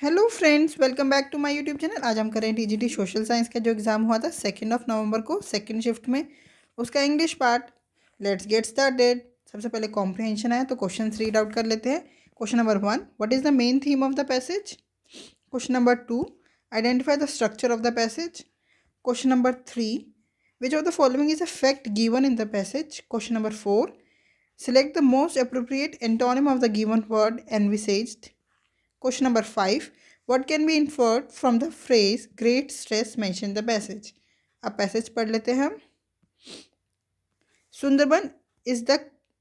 Hello friends, welcome back to my YouTube channel. आज हम करें टीजीटी सोशल साइंस का जो एग्ज़ाम हुआ था 2 नवंबर को सेकंड शिफ्ट में, उसका English part. Let's get started. सबसे पहले कॉम्प्रिहेंशन है तो क्वेश्चन रीड आउट कर लेते हैं। Question number 1, what is the main theme of the passage. Question number 2, identify the structure of the passage. Question number 3, which of the following is a fact given in the passage. Question number 4, select the most appropriate antonym of the given word envisaged. Question number 5, what can be inferred from the phrase great stress mentioned in the passage। अब passage पढ़ लेते हैं हम। Sundarban is the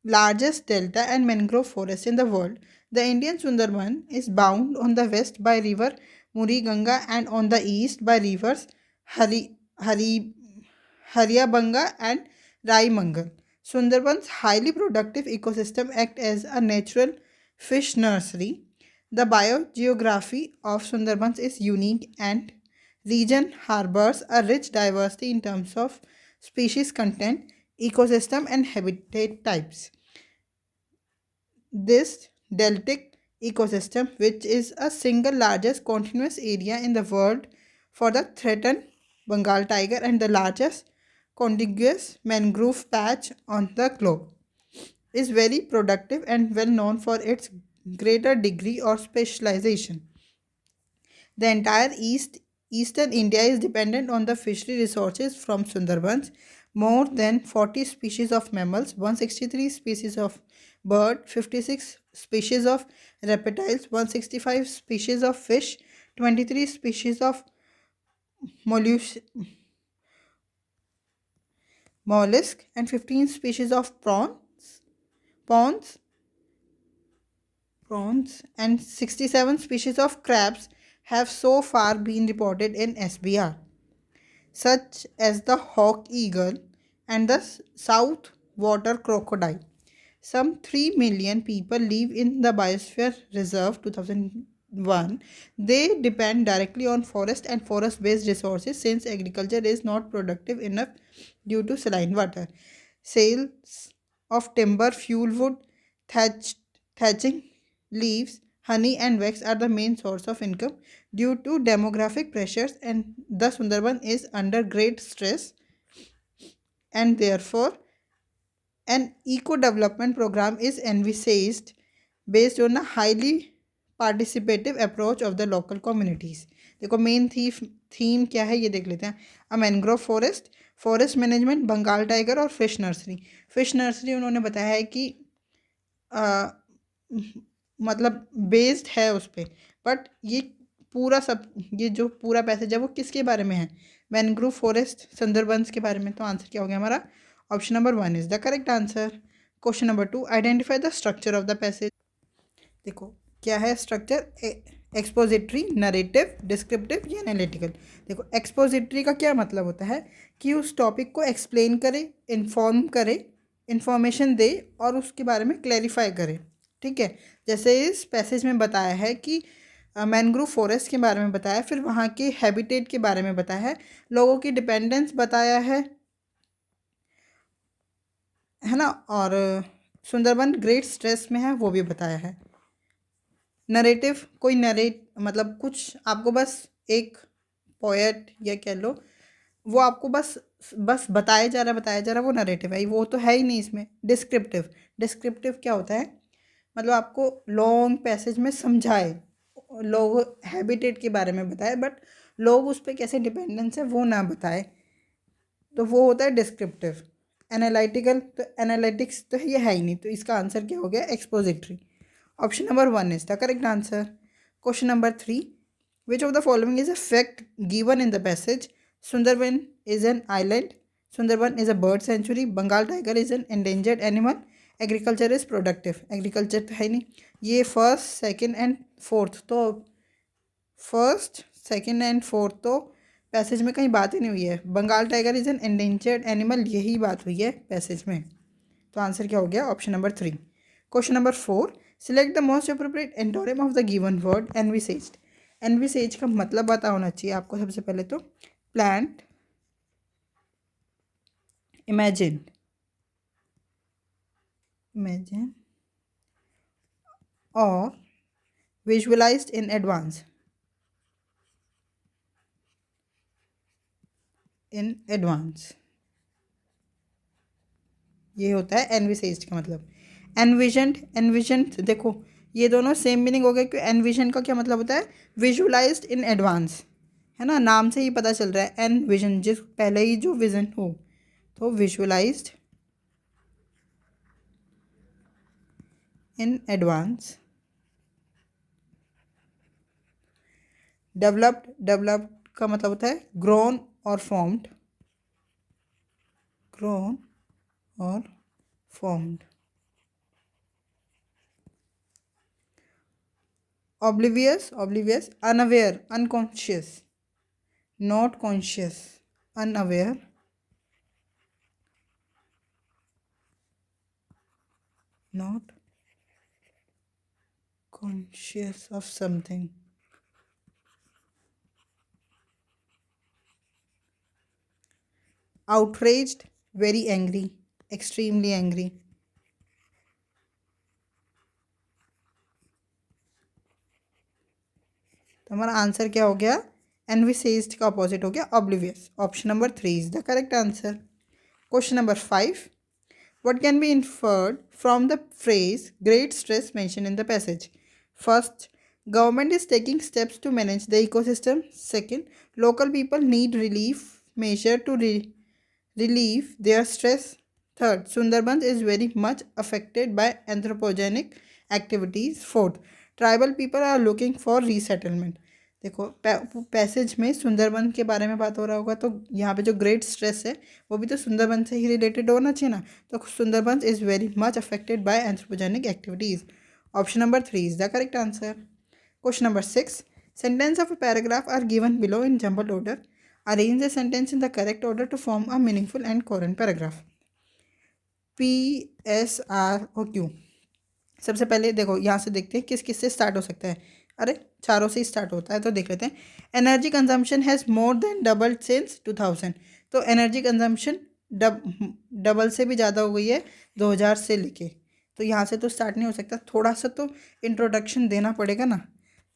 largest delta and mangrove forest in the world. The Indian Sundarban is bound on the west by river Muri Ganga and on the east by rivers Hari Haryabanga and Raimangal. Sundarban's highly productive ecosystem acts as a natural fish nursery. The biogeography of Sundarbans is unique and region harbors a rich diversity in terms of species content, ecosystem and habitat types. This deltic ecosystem, which is a single largest continuous area in the world for the threatened Bengal tiger and the largest contiguous mangrove patch on the globe, is very productive and well known for its greater degree of specialization. The entire eastern India is dependent on the fishery resources from Sundarbans. More than 40 species of mammals, 163 species of bird, 56 species of reptiles, 165 species of fish, 23 species of mollusk and 15 species of prawns, and 67 species of crabs have so far been reported in SBR, such as the hawk eagle and the south water crocodile. Some 3 million people live in the Biosphere Reserve 2001. They depend directly on forest and forest based resources since agriculture is not productive enough due to saline water. Sales of timber, fuel wood, thatching, leaves, honey, and wax are the main source of income. Due to demographic pressures, and the Sundarban is under great stress, and therefore an eco development program is envisaged based on a highly participative approach of the local communities। देखो main theme क्या है ये देख लेते हैं। Uh mangrove forest, forest management, Bengal tiger और fish nursery. Fish nursery उन्होंने बताया है कि आ, मतलब बेस्ड है उस पर, बट ये पूरा सब ये जो पूरा पैसेज है वो किसके बारे में है? मैनग्रोव फॉरेस्ट सुंदरबंस के बारे में। तो आंसर क्या हो गया हमारा? Option number 1 is the correct answer. Question number 2, identify the structure of the passage. देखो क्या है स्ट्रक्चर? एक्सपोजिटरी, नरेटिव, डिस्क्रिप्टिव या एनालिटिकल। देखो एक्सपोजिटरी का क्या मतलब होता है कि उस टॉपिक को एक्सप्लेन करे, इन्फॉर्म करे, इन्फॉर्मेशन दे और उसके बारे में क्लैरिफाई करे। ठीक है, जैसे इस पैसेज में बताया है कि मैनग्रोव फॉरेस्ट के बारे में बताया, फिर वहाँ के हैबिटेट के बारे में बताया है, लोगों की डिपेंडेंस बताया है ना, और सुंदरबन ग्रेट स्ट्रेस में है वो भी बताया है। नरेटिव, कोई नरेट मतलब कुछ आपको बस एक पोएट या कह लो, वो आपको बस बस बताया जा रहा वो नरेटिव है, वो तो है ही नहीं इसमें। डिस्क्रिप्टिव, डिस्क्रिप्टिव क्या होता है? मतलब आपको लॉन्ग पैसेज में समझाए, लोग हैबिटेट के बारे में बताए बट लोग उस पर कैसे डिपेंडेंस है वो ना बताए, तो वो होता है डिस्क्रिप्टिव। एनालिटिकल, तो एनालिटिक्स तो ये है ही नहीं, तो इसका आंसर क्या हो गया? Expository. Option number 1 is the correct answer. Question number 3, which of the following is a fact given in the passage? Sundarban is an island, Sundarban is a bird sanctuary, Bengal tiger is an endangered animal, agriculture is productive. Agriculture तो है नहीं। ये first second and fourth तो first second and fourth तो passage में कहीं बात ही नहीं हुई है। Bengal tiger is an endangered animal, यही बात हुई है पैसेज में। तो आंसर क्या हो गया? Option number 3। Question number 4, select the most appropriate antonym of the given word envisaged. Envisage का मतलब पता होना चाहिए आपको सबसे पहले तो। प्लांट, इमेजिन, और visualized in advance. In advance. ये होता है एनविसेज्ड का मतलब। एनविजन्ड, एनविजन्ड देखो ये दोनों सेम मीनिंग हो गए कि एनविजन का क्या मतलब होता है, विजुअलाइज्ड इन एडवांस, है ना, नाम से ही पता चल रहा है एनविजन, जिस पहले ही जो विजन हो, तो visualised in advance. Developed, developed का मतलब होता है ग्रोन और फॉर्म्ड, ग्रोन और formed. Oblivious, oblivious, unaware, unconscious, not conscious, unaware, not conscious of something. outraged, very angry, extremely angry। तो हमारा आंसर क्या हो गया, एनविसेज्ड का अपोजिट हो गया oblivious. Option number 3 is the correct answer. Question number 5, what can be inferred from the phrase great stress mentioned in the passage? First, government is taking steps to manage the ecosystem. Second, local people need relief measure to relieve their stress. Third, Sundarbans is very much affected by anthropogenic activities. Fourth, tribal people are looking for resettlement. देखो passage में सुंदरबन के बारे में बात हो रहा होगा, तो यहाँ पे जो ग्रेट स्ट्रेस है वो भी तो सुंदरबन से ही रिलेटेड होना चाहिए ना, तो Sundarban is very much affected by anthropogenic activities. Option number 3 is the correct answer. Question number 6, sentence of a paragraph are given below in jumbled order, arrange the sentence in the correct order to form a meaningful and coherent paragraph। P, S, R और Q। सबसे पहले देखो यहाँ से देखते हैं किस किस से स्टार्ट हो सकता है। अरे चारों से स्टार्ट होता है, तो देख लेते हैं। Energy consumption has more than double since 2000। तो एनर्जी कंजम्पशन डबल से भी ज़्यादा हो गई है 2000 से लेके, तो यहाँ से तो स्टार्ट नहीं हो सकता, थोड़ा सा तो इंट्रोडक्शन देना पड़ेगा ना।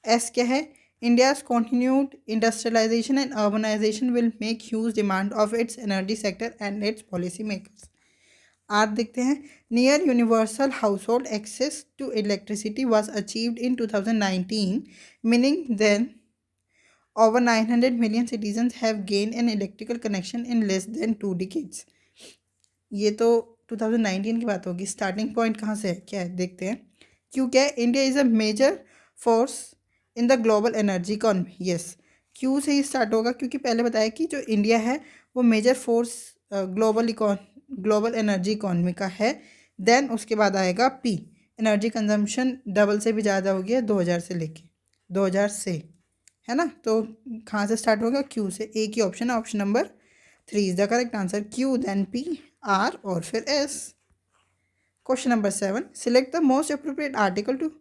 एस क्या है, India's continued industrialization and urbanization will make huge demand of its energy sector and its policy makers। आर देखते हैं, near universal household access to electricity was achieved in 2019, meaning then over 900 million citizens have gained an electrical connection in less than 2 decades। ये तो 2019 की बात होगी, starting point कहाँ से है क्या है देखते हैं। क्यों क्या है, India is a major force in the global energy economy. Yes, Q से ही स्टार्ट होगा क्योंकि पहले बताया कि जो इंडिया है वो major force global energy economy का है। देन उसके बाद आएगा पी, एनर्जी कंजम्पशन डबल से भी ज़्यादा हो गया 2000 से लेके 2000 से, है ना, तो कहाँ से स्टार्ट होगा, क्यू से। एक ही ऑप्शन है, option number 3 is the correct answer. Q then P, R और फिर S. Question number 7, select the most appropriate article to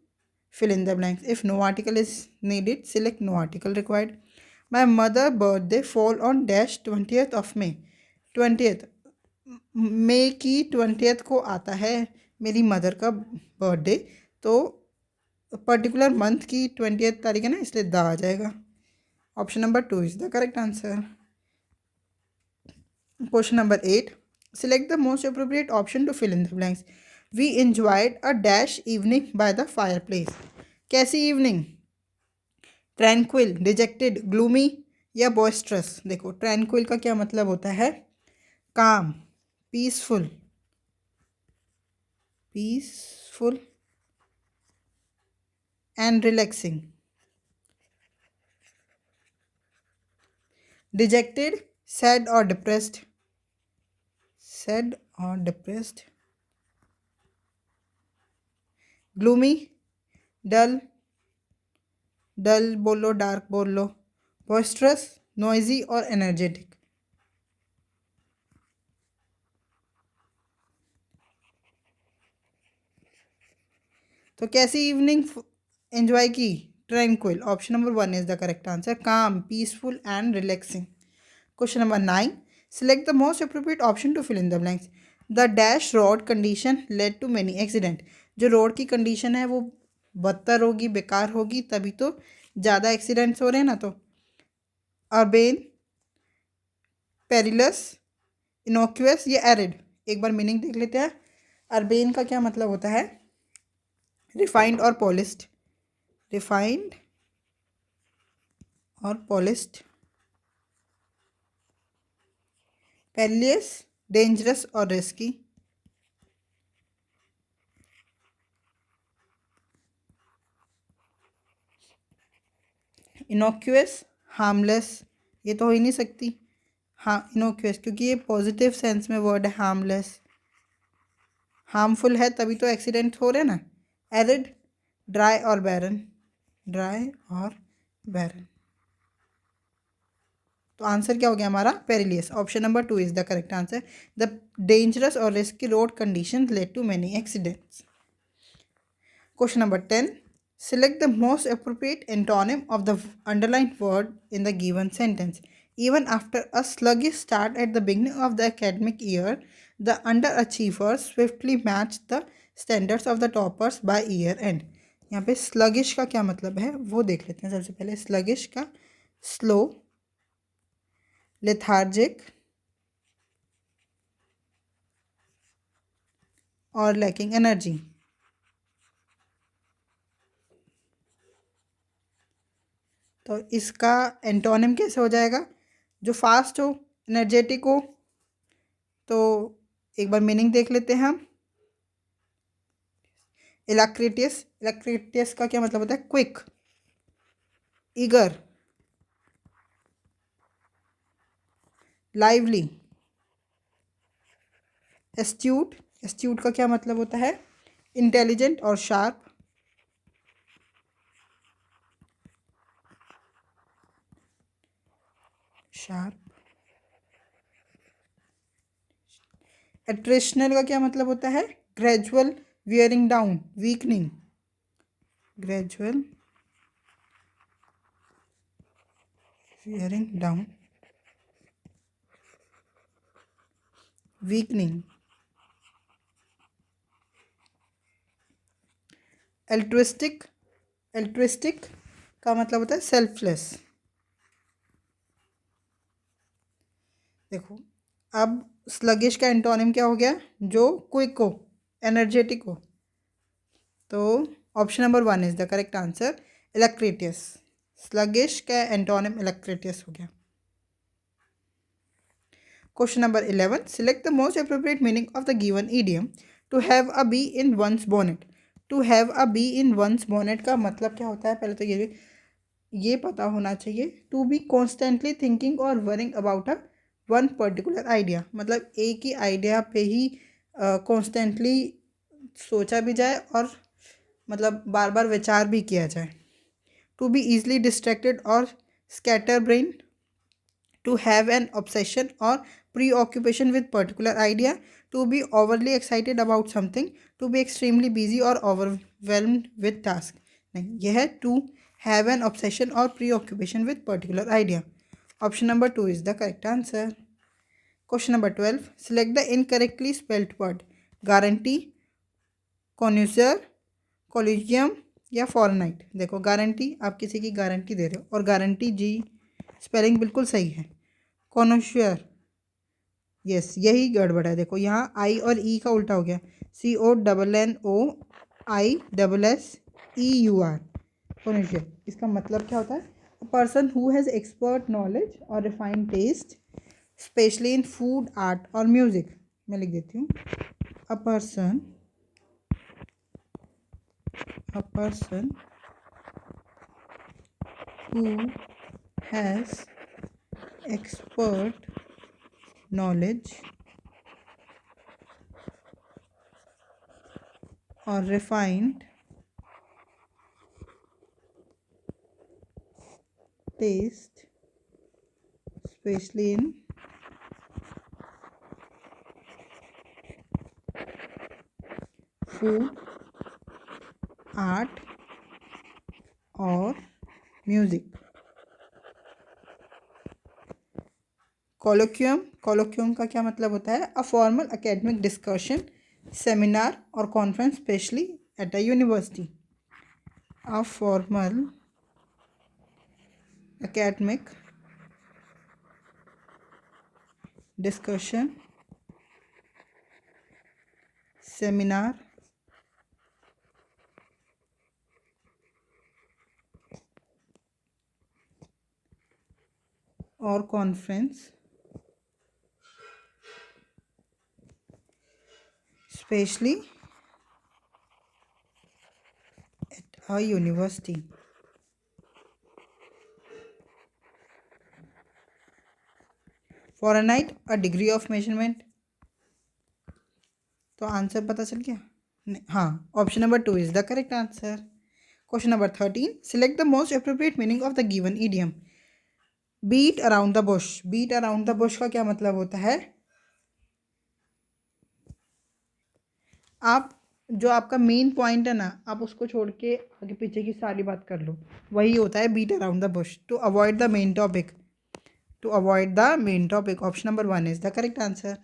fill in the blanks. If no article is needed, select no article required। My mother birthday fall on dash 20th of May। 20th मई की 20th को आता है मेरी mother का birthday, तो particular month की 20th तारीख है ना, इसलिए द आ जाएगा। Option number 2 is the correct answer. Question number 8, select the most appropriate option to fill in the blanks। We enjoyed a dash evening by the fireplace। कैसी evening, tranquil, dejected, gloomy या बॉयस्ट्रस। देखो tranquil का क्या मतलब होता है, calm, peaceful, peaceful and relaxing. Dejected, sad और depressed, sad और डिप्रेस्ड। ग्लूमी, डल, डल बोलो, डार्क बोलो। बॉयस्ट्रस, नॉइजी और एनर्जेटिक। तो कैसी इवनिंग एंजॉय की, tranquil. Option number 1 is the correct answer, calm, peaceful and relaxing. Question number 9, select the most appropriate option to fill in the blanks। The dash road condition led to many accident। जो road की condition है वो बदतर होगी, बेकार होगी, तभी तो ज़्यादा एक्सीडेंट्स हो रहे हैं ना। तो अर्बेन, पेरिलस, इनोक्यूअस या एरिड। एक बार मीनिंग देख लेते हैं। अर्बेन का क्या मतलब होता है? रिफाइंड और पॉलिश्ड, रिफाइंड और पॉलिश्ड। पेरिलियस, डेंजरस और रिस्की। इनोक्यूअस, हार्मलेस, ये तो हो ही नहीं सकती। हाँ, इनोक्यूअस, क्योंकि ये पॉजिटिव सेंस में वर्ड है। हार्मलेस, हार्मफुल है तभी तो एक्सीडेंट हो रहे हैं ना। एरिड, ड्राई और बैरन, ड्राई और बैरन। तो आंसर क्या हो गया हमारा? Perilous. Option number 2 is the correct answer. The dangerous और risky road condition led to many accidents. Question number 10, select the most appropriate antonym of the underlined word in the given sentence. Even after a sluggish start at the beginning of the academic year, the underachievers swiftly matched the standards of the toppers by year end. यहाँ पे sluggish का क्या मतलब है वो देख लेते हैं। सबसे पहले sluggish का slow, lethargic और lacking energy। तो इसका एंटोनिम कैसे हो जाएगा? जो फास्ट हो, एनर्जेटिक हो। तो एक बार मीनिंग देख लेते हैं हम। इलैक्रिटियस, इलैक्रिटियस का क्या मतलब होता है? Quick, eager, lively. Astute, astute का क्या मतलब होता है? इंटेलिजेंट और शार्प, शार्प। एट्रिशनल का क्या मतलब होता है? Gradual wearing down, weakening, gradual wearing down, weakening. Altruistic, altruistic का मतलब होता है सेल्फलेस। देखो, अब स्लगिश का एंटोनिम क्या हो गया? जो क्विक हो, एनर्जेटिक हो। तो option number 1 is the correct answer, alacritous. Sluggish का एंटोनिम इलेक्ट्रिटियस हो गया। Question number 11, select the most appropriate meaning of the given idiom. To have a bee in one's bonnet. To have a bee in one's bonnet का मतलब क्या होता है? पहले तो ये पता होना चाहिए। टू बी कॉन्स्टेंटली थिंकिंग और worrying about a one particular idea, मतलब एक ही आइडिया पे ही कॉन्स्टेंटली सोचा भी जाए और मतलब बार बार विचार भी किया जाए। टू बी ईजली डिस्ट्रैक्टेड और scatter brain. To have an obsession और preoccupation with particular idea. To be overly excited about something. To be extremely busy or overwhelmed with task. नहीं, यह है to have an obsession or preoccupation with particular idea. Option number 2 is the correct answer. Question number 12, select the incorrectly spelled word. Guarantee, connoisseur, collegium या fortnight. देखो, guarantee, आप किसी की guarantee दे रहे हो और गारंटी जी स्पेलिंग बिल्कुल सही है। कॉन्श्योर, यस, यही गड़बड़ है। देखो यहाँ आई और ई का उल्टा हो गया। CONNOISSEUR, कॉन्शियर। इसका मतलब क्या होता है? A person who has expert knowledge और refined taste, specially in food, art और म्यूजिक। मैं लिख देती हूँ, a person who has expert knowledge or refined taste, especially in food, art और म्यूजिक। कॉलोक्यूम, कॉलोक्यूम का क्या मतलब होता है? A formal academic discussion, seminar और conference, specially at a university. A formal academic discussion, seminar, और conference, specially at a university. Fahrenheit a degree of measurement. तो answer पता चल गया? हाँ, option number 2 is the correct answer. Question number 13, select the most appropriate meaning of the given idiom. Beat around the bush. Beat around the Bush का क्या मतलब होता है? आप जो आपका मेन पॉइंट है ना, आप उसको छोड़ के आगे पीछे की सारी बात कर लो, वही होता है beat around the bush. To avoid the main topic. To avoid the main topic, option number 1 is the correct answer.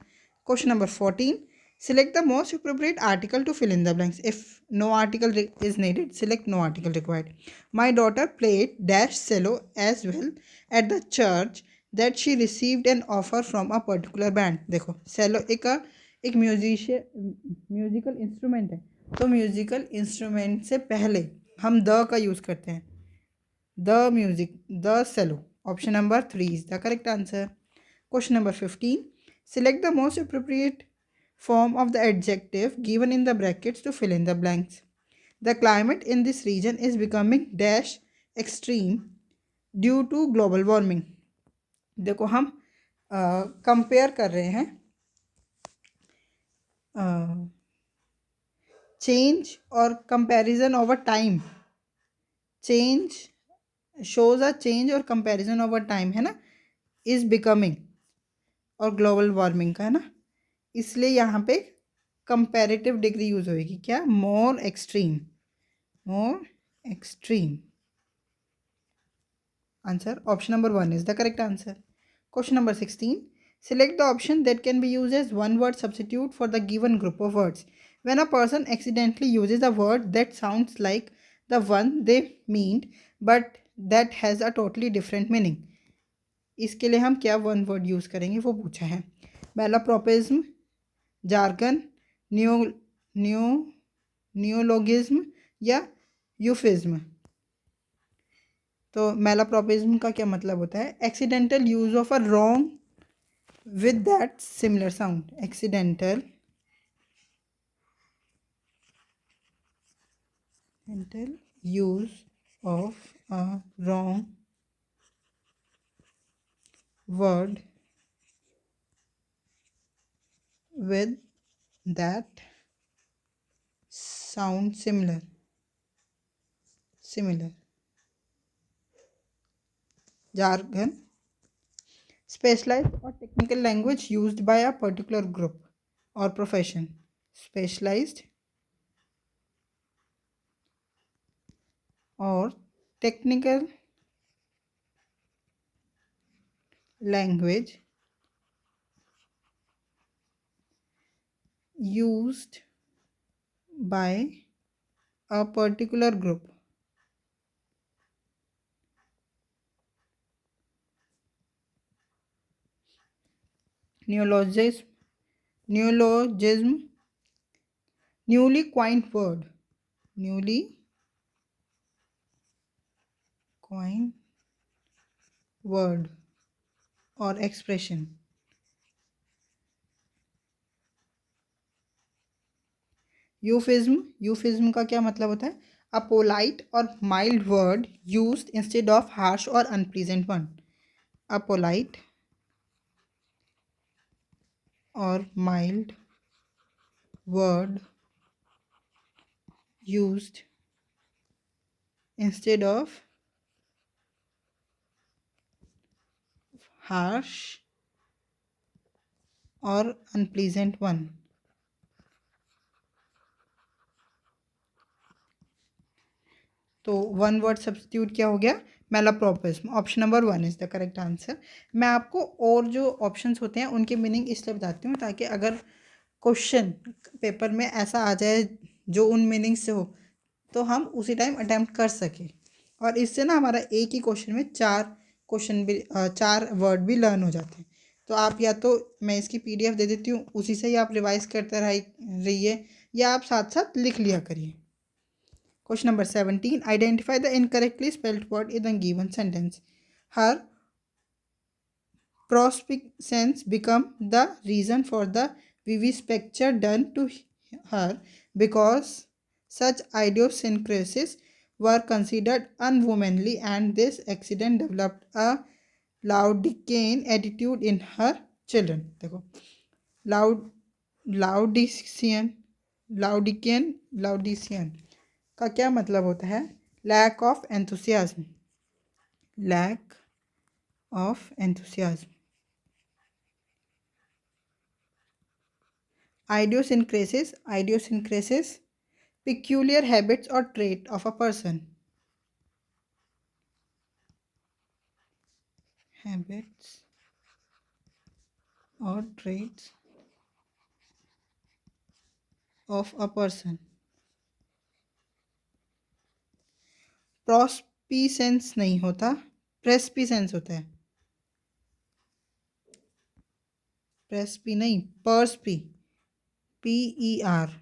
Question number 14, select the most appropriate article to fill in the blanks. If no article is needed, select no article required. My daughter played dash cello as well at the church that she received an offer from a particular band. देखो cello एक musical instrument है, तो musical instrument से पहले हम the का use करते हैं। The music, the cello, option number 3 is the correct answer. Question number 15, select the most appropriate form of the adjective given in the brackets to fill in the blanks. The climate in this region is becoming dash extreme due to global warming. देखो हम compare कर रहे हैं change और comparison over time. Change shows a change और comparison over time है ना, is becoming और ग्लोबल वार्मिंग का है ना, इसलिए यहाँ पे कंपैरेटिव डिग्री यूज होएगी। क्या? मोर extreme. More extreme. Answer option number 1 is the correct answer. Question number 16, select the option that can be used as one word substitute for the given group of words. When a person accidentally uses a word that sounds like the one they meant but that has a totally different meaning, इसके लिए हम क्या one word use करेंगे वो पूछा है। मैलाप्रोपिज्म, jargon, new new न्यूलोगिज्म या यूफिज्म। तो मैलाप्रोपिज्म का क्या मतलब होता है? Accidental use of a wrong with that similar sound. Accidental use of a wrong word with that sound similar. Jargon, specialized or technical language used by a particular group or profession. Specialized or technical language used by a particular group. Neologism, newly coined word. Newly coined word or expression. Euphemism का क्या मतलब होता है? A polite और mild word used instead of harsh और unpleasant one. A polite और mild word used instead of harsh और unpleasant one. तो वन वर्ड सब्स्टिट्यूट क्या हो गया? Malapropism. Option number 1 is the correct answer. मैं आपको और जो ऑप्शंस होते हैं उनके मीनिंग इसलिए बताती हूँ ताकि अगर क्वेश्चन पेपर में ऐसा आ जाए जो उन मीनिंग से हो तो हम उसी टाइम अटैम्प्ट कर सकें, और इससे ना हमारा एक ही क्वेश्चन में चार वर्ड भी लर्न हो जाते हैं। तो आप या तो मैं इसकी PDF दे देती हूँ, उसी से ही आप रिवाइज करते रहिए, या आप साथ साथ लिख लिया करिए। Question number 17, identify the incorrectly spelled word in the given sentence. Her prospections become the reason for the vivisection done to her because such idiosyncrasies were considered unwomanly, and this accident developed a Laodicean attitude in her children. देखो, loud lackadaisical lackadaisical का क्या मतलब होता है? Lack of enthusiasm, lack of enthusiasm. Idiosyncrasies, peculiar habits or trait of a person. Habits or traits of a person. Prospicence नहीं होता, prespiscence होता है। Prespi नहीं, perspi, PERSPICNCE,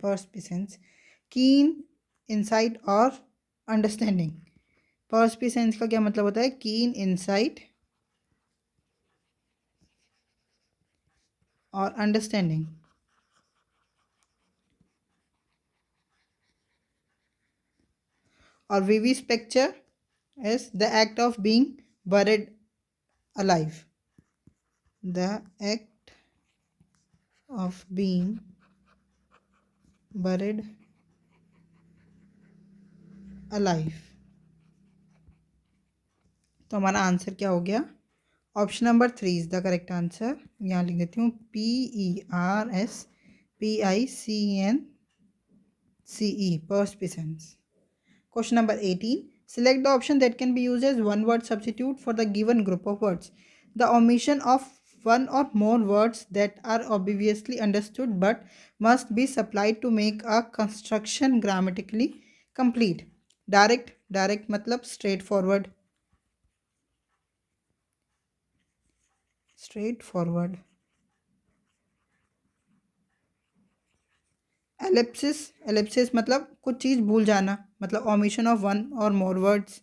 perspiscence, keen insight और understanding। perspiscence का क्या मतलब होता है? keen insight और अंडरस्टैंडिंग। और vivisection is the act of being buried alive, the act of being buried alive। तो हमारा आंसर क्या हो गया? Option number 3 is the correct answer. यहाँ लिख देती हूँ PERSPICNCE, persistence। Question number 18. Select the option that can be used as one word substitute for the given group of words. The omission of one or more words that are obviously understood but must be supplied to make a construction grammatically complete. Direct, direct मतलब straightforward, straightforward। Ellipsis, Ellipsis मतलब कुछ चीज़ भूल जाना, मतलब omission of one और more words.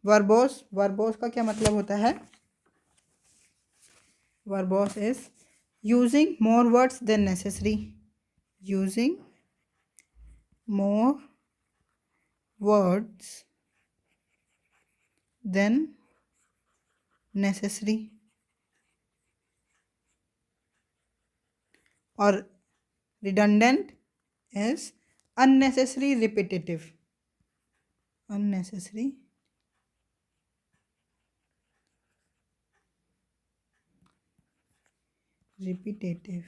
Verbose, verbose का क्या मतलब होता है? Verbose is using more words than necessary, using more words than necessary. और redundant is unnecessary repetitive, unnecessary repetitive।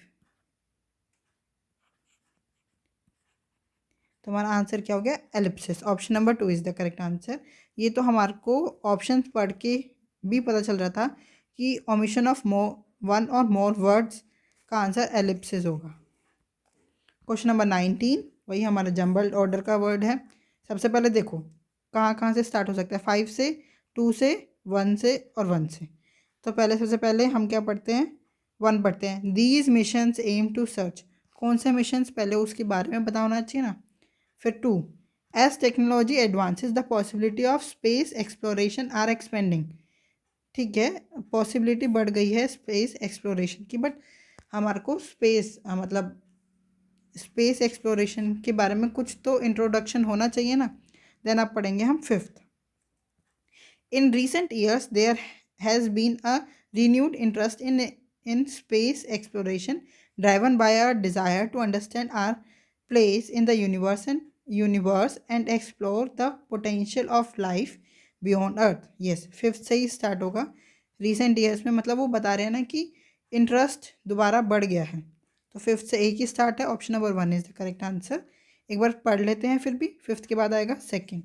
तो हमारा आंसर क्या हो गया? Ellipsis. Option number 2 is the correct answer. ये तो हमारे को ऑप्शन पढ़ के भी पता चल रहा था कि ओमिशन ऑफ वन और मोर वर्ड्स का आंसर एलिप्सिस होगा। क्वेश्चन नंबर 19, वही हमारा जंबल्ड ऑर्डर का वर्ड है। सबसे पहले देखो कहाँ कहाँ से स्टार्ट हो सकता है, 5 से, 2 से, 1 से और 1 से। तो पहले सबसे पहले हम क्या पढ़ते हैं? 1 पढ़ते हैं। These missions aim to search, कौन से मिशंस, पहले उसके बारे में पता होना चाहिए ना। फिर 2, as technology advances the possibility of space exploration are expanding. ठीक है, पॉसिबिलिटी बढ़ गई है स्पेस एक्सप्लोरेशन की, बट हमारे को स्पेस मतलब स्पेस एक्सप्लोरेशन के बारे में कुछ तो इंट्रोडक्शन होना चाहिए ना। देन आप पढ़ेंगे हम 5th। In recent years there has been a renewed interest in space exploration driven by a desire to understand our place in the universe and explore the potential of life beyond Earth. Yes, 5th से ही start होगा। Recent years में मतलब वो बता रहे हैं ना कि इंटरेस्ट दोबारा बढ़ गया है, तो 5th से एक ही स्टार्ट है। Option number 1 is the correct answer. एक बार पढ़ लेते हैं फिर भी। 5th के बाद आएगा 2nd,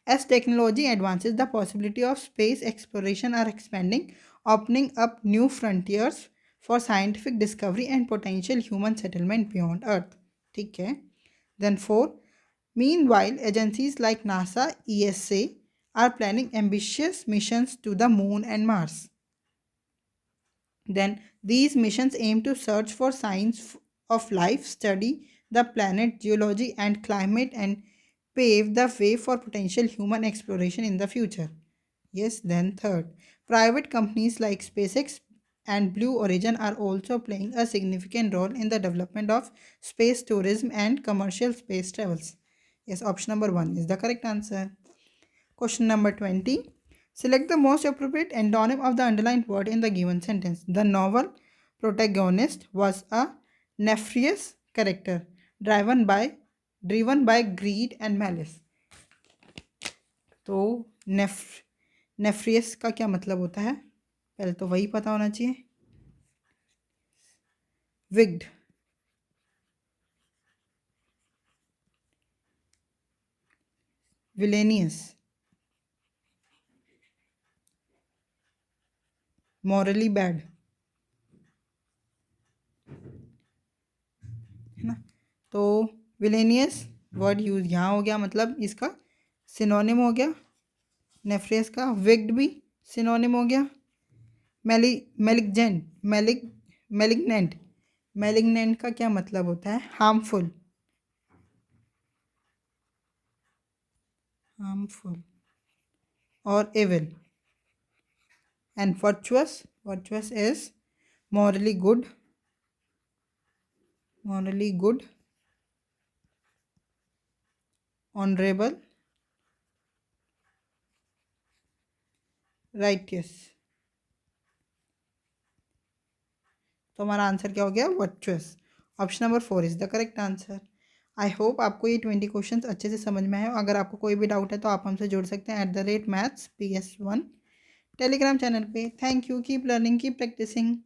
as technology advances the possibility of space exploration are expanding opening up new frontiers for scientific discovery and potential human settlement beyond Earth. ठीक है। Then 4, meanwhile agencies like NASA, ESA are planning ambitious missions to the moon and Mars. Then, these missions aim to search for signs of life, study the planet geology and climate, and pave the way for potential human exploration in the future. Yes, then third, private companies like SpaceX and Blue Origin are also playing a significant role in the development of space tourism and commercial space travels. Yes, option number 1 is the correct answer. Question number 20. Select the most appropriate antonym of the underlined word in the given sentence. The novel protagonist was a nefarious character driven by greed and malice. तो नेफ्रियस का क्या मतलब होता है? पहले तो वही पता होना चाहिए. विग्ड, विलेनियस, मॉरली बैड, है ना. तो विलेनियस वर्ड यूज यहाँ हो गया, मतलब इसका सिनोनिम हो गया. नेफ्रियस का विग्ड भी सिनोनिम हो गया. मेलिगजेंट मेलिग्नेंट मेलिग्नेंट का क्या मतलब होता है? हार्मफुल और evil. And virtuous is morally good, honorable, righteous. तो हमारा आंसर क्या हो गया? Virtuous. Option number 4 is the correct answer. I hope आपको ये 20 क्वेश्चन अच्छे से समझ में आए. अगर आपको कोई भी डाउट है तो आप हमसे जुड़ सकते हैं @mathspS1 टेलीग्राम चैनल पे. Thank you. Keep learning, keep practising.